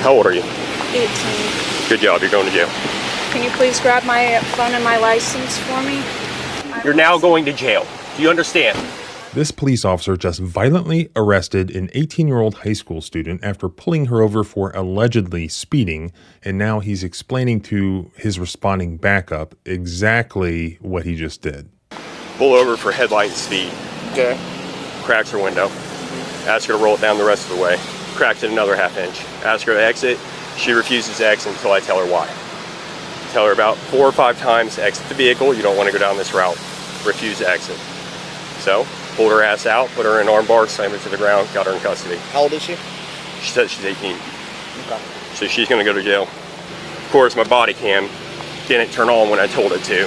How old are you? 18. Good job, you're going to jail. Can you please grab my phone and my license for me? You're now going to jail. Do you understand? This police officer just violently arrested an 18-year-old high school student after pulling her over for allegedly speeding, and now he's explaining to his responding backup exactly what he just did. Pull over for headlight speed. Okay. Cracks her window. Ask her to roll it down the rest of the way. Cracks it another half inch. Ask her to exit. She refuses to exit until I tell her why. Tell her about 4 or 5 times, exit the vehicle, you don't want to go down this route. Refuse to exit. So, pulled her ass out, put her in arm bar, slammed her to the ground, got her in custody. How old is she? She said she's 18. Okay. So she's going to go to jail. Of course, my body cam didn't turn on when I told it to.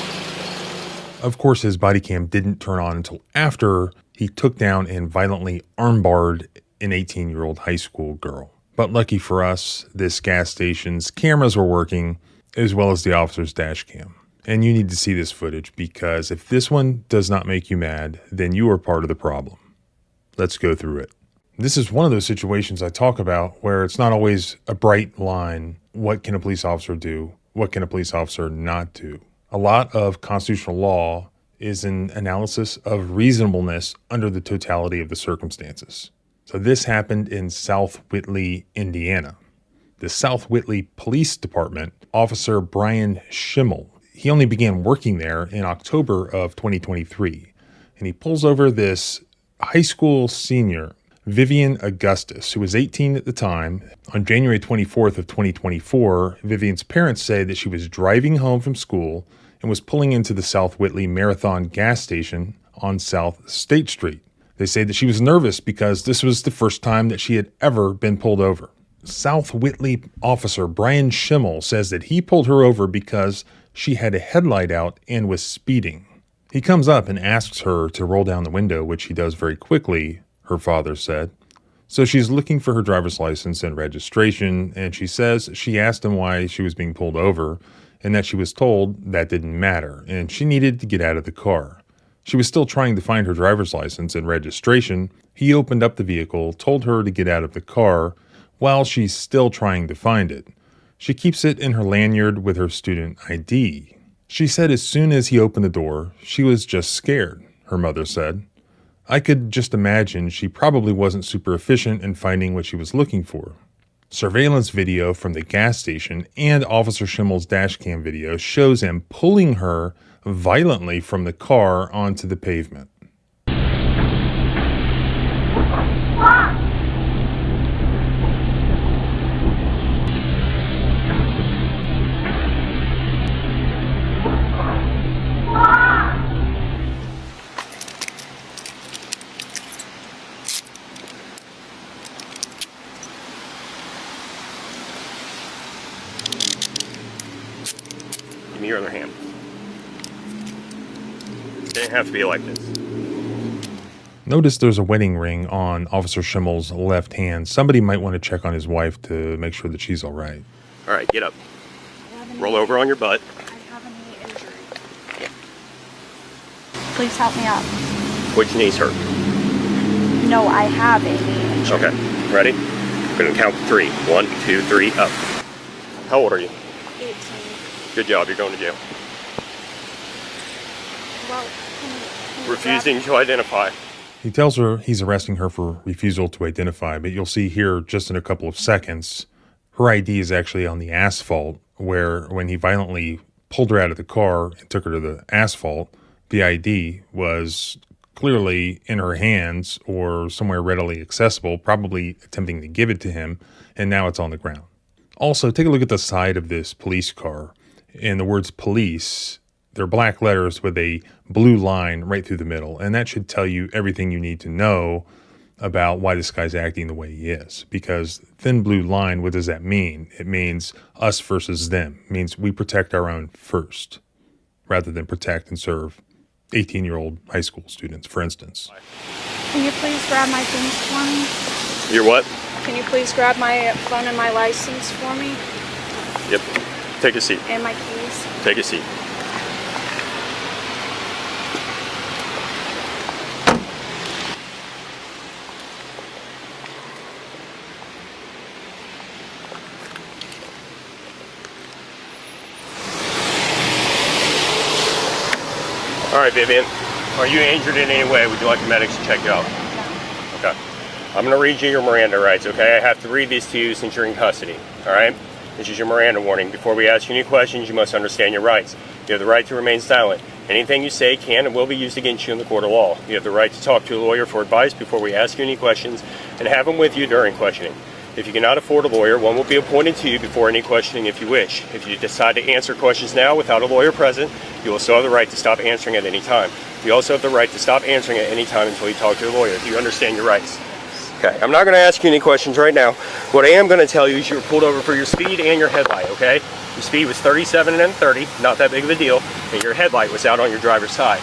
Of course, his body cam didn't turn on until after he took down and violently armbarred an 18-year-old high school girl. But lucky for us, this gas station's cameras were working, as well as the officer's dash cam. And you need to see this footage, because if this one does not make you mad, then you are part of the problem. Let's go through it. This is one of those situations I talk about where it's not always a bright line. What can a police officer do? What can a police officer not do? A lot of constitutional law is an analysis of reasonableness under the totality of the circumstances. So this happened in South Whitley, Indiana. The South Whitley Police Department, Officer Brian Schimmel, he only began working there in October of 2023. And he pulls over this high school senior, Vivian Augustus, who was 18 at the time. On January 24th of 2024, Vivian's parents say that she was driving home from school and was pulling into the South Whitley Marathon gas station on South State Street. They say that she was nervous because this was the first time that she had ever been pulled over. South Whitley officer Brian Schimmel says that he pulled her over because she had a headlight out and was speeding. He comes up and asks her to roll down the window, which she does very quickly, her father said. So she's looking for her driver's license and registration, and she says she asked him why she was being pulled over, and that she was told that didn't matter, and she needed to get out of the car. She was still trying to find her driver's license and registration. He opened up the vehicle, told her to get out of the car, while she's still trying to find it. She keeps it in her lanyard with her student ID. She said as soon as he opened the door, she was just scared, her mother said. I could just imagine she probably wasn't super efficient in finding what she was looking for. Surveillance video from the gas station and Officer Schimmel's dashcam video shows him pulling her violently from the car onto the pavement. Give me your other hand. It didn't have to be like this. Notice there's a wedding ring on Officer Schimmel's left hand. Somebody might want to check on his wife to make sure that she's all right. All right, get up. Roll over on your butt. I have a knee injury. Please help me up. Which knee's hurt? No, I have a knee injury. Okay, ready? I'm going to count to 3. 1, 2, 3, up. How old are you? 18. Good job, you're going to jail. Well, can you Refusing to identify. He tells her he's arresting her for refusal to identify, but you'll see here just in a couple of seconds, her ID is actually on the asphalt, where when he violently pulled her out of the car and took her to the asphalt, the ID was clearly in her hands or somewhere readily accessible, probably attempting to give it to him, and now it's on the ground. Also, take a look at the side of this police car, and the words police, they're black letters with a blue line right through the middle, and that should tell you everything you need to know about why this guy's acting the way he is. Because thin blue line, what does that mean? It means us versus them. It means we protect our own first, rather than protect and serve 18-year-old high school students, for instance. Can you please grab my things for me? Your what? Can you please grab my phone and my license for me? Yep. Take a seat. And my keys? Take a seat. right, Vivian. Are you injured in any way? Would you like the medics to check you out? Okay. I'm going to read you your Miranda rights, okay? I have to read these to you since you're in custody, all right? This is your Miranda warning. Before we ask you any questions, you must understand your rights. You have the right to remain silent. Anything you say can and will be used against you in the court of law. You have the right to talk to a lawyer for advice before we ask you any questions and have them with you during questioning. If you cannot afford a lawyer, one will be appointed to you before any questioning if you wish. If you decide to answer questions now without a lawyer present, you will still have the right to stop answering at any time. You also have the right to stop answering at any time until you talk to a lawyer. Do you understand your rights? Okay, I'm not going to ask you any questions right now. What I am going to tell you is you were pulled over for your speed and your headlight, okay? Your speed was 37 and 30, not that big of a deal, and your headlight was out on your driver's side.